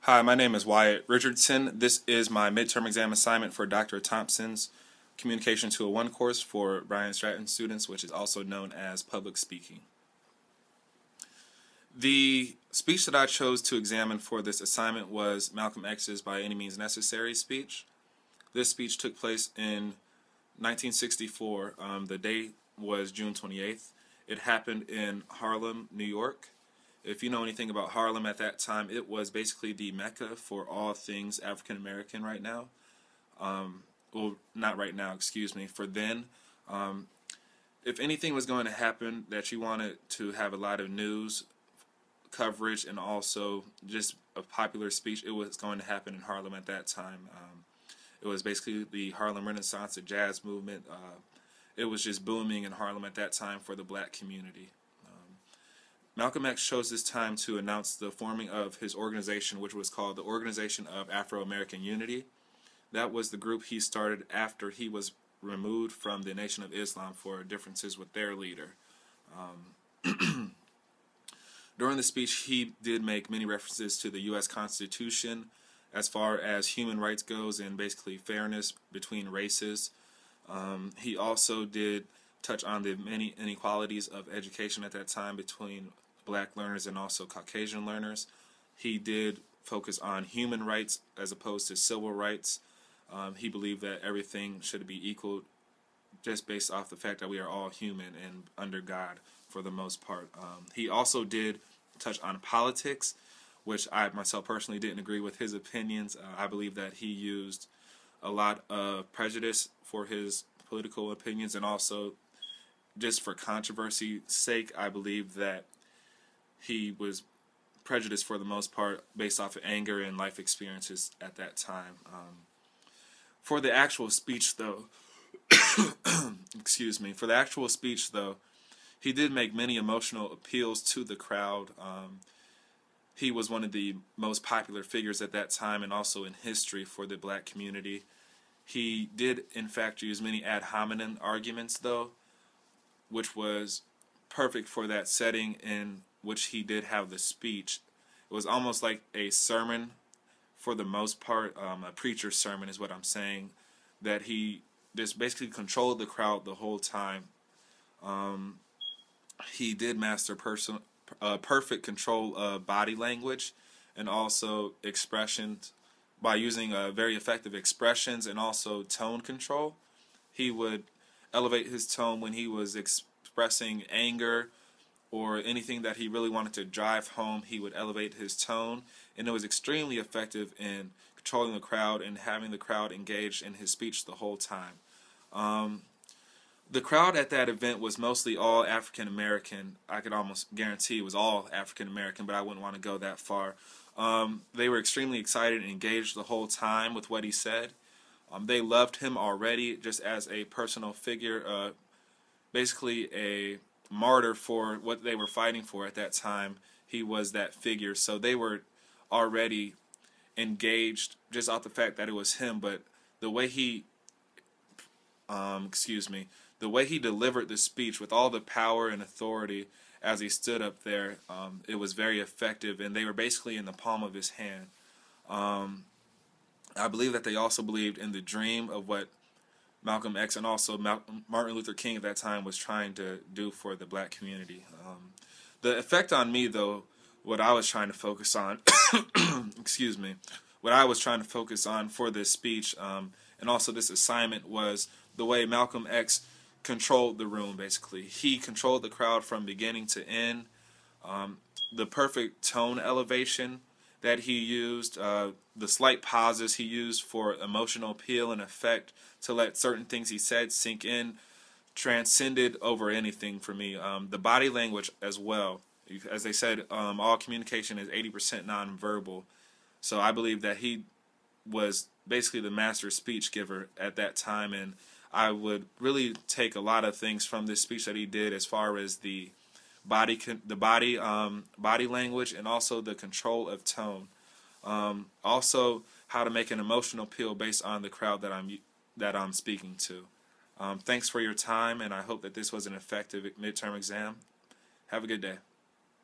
Hi, my name is Wyatt Richardson. This is my midterm exam assignment for Dr. Thompson's Communication 201 course for Brian Stratton students, which is also known as public speaking. The speech that I chose to examine for this assignment was Malcolm X's By Any Means Necessary speech. This speech took place in 1964. The date was June 28th. It happened in Harlem, New York. If you know anything about Harlem at that time, it was basically the mecca for all things African American right now. Well, not right now, excuse me, for then. If anything was going to happen that you wanted to have a lot of news coverage and also just a popular speech, it was going to happen in Harlem at that time. It was basically the Harlem Renaissance, the jazz movement. It was just booming in Harlem at that time for the black community. Malcolm X chose this time to announce the forming of his organization, which was called the Organization of Afro-American Unity. That was the group he started after he was removed from the Nation of Islam for differences with their leader. During the speech, he did make many references to the U.S. Constitution as far as human rights goes and basically fairness between races. He also did touch on the many inequalities of education at that time between black learners and also Caucasian learners. He did focus on human rights as opposed to civil rights. He believed that everything should be equal just based off the fact that we are all human and under God for the most part. He also did touch on politics, which I myself personally didn't agree with his opinions. I believe that he used a lot of prejudice for his political opinions, and also just for controversy's sake, I believe that he was prejudiced for the most part based off of anger and life experiences at that time. For the actual speech, though, excuse me, for the actual speech, though, he did make many emotional appeals to the crowd. He was one of the most popular figures at that time and also in history for the black community. He did, in fact, use many ad hominem arguments, though, which was perfect for that setting in which he did have the speech. It was almost like a sermon for the most part, a preacher's sermon is what I'm saying, that he just basically controlled the crowd the whole time. He did master perfect control of body language and also expressions by using very effective expressions and also tone control. He would elevate his tone when he was expressing anger or anything that he really wanted to drive home. He would elevate his tone, and it was extremely effective in controlling the crowd and having the crowd engaged in his speech the whole time. The crowd at that event was mostly all African American. I could almost guarantee it was all African American, but I wouldn't want to go that far. They were extremely excited and engaged the whole time with what he said. They loved him already just as a personal figure, basically a martyr for what they were fighting for at that time. He was that figure, so they were already engaged just off the fact that it was him. But the way he, the way he delivered the speech with all the power and authority as he stood up there, it was very effective, and they were basically in the palm of his hand. I believe that they also believed in the dream of what Malcolm X and also Martin Luther King at that time was trying to do for the black community. The effect on me, though, what I was trying to focus on, what I was trying to focus on for this speech and also this assignment was the way Malcolm X controlled the room, basically. He controlled the crowd from beginning to end. The perfect tone elevation that he used, the slight pauses he used for emotional appeal and effect to let certain things he said sink in, transcended over anything for me. The body language as well. As they said, all communication is 80% nonverbal. So I believe that he was basically the master speech giver at that time, and I would really take a lot of things from this speech that he did as far as the body language and also the control of tone. Also, how to make an emotional appeal based on the crowd that I'm speaking to. Thanks for your time, and I hope that this was an effective midterm exam. Have a good day.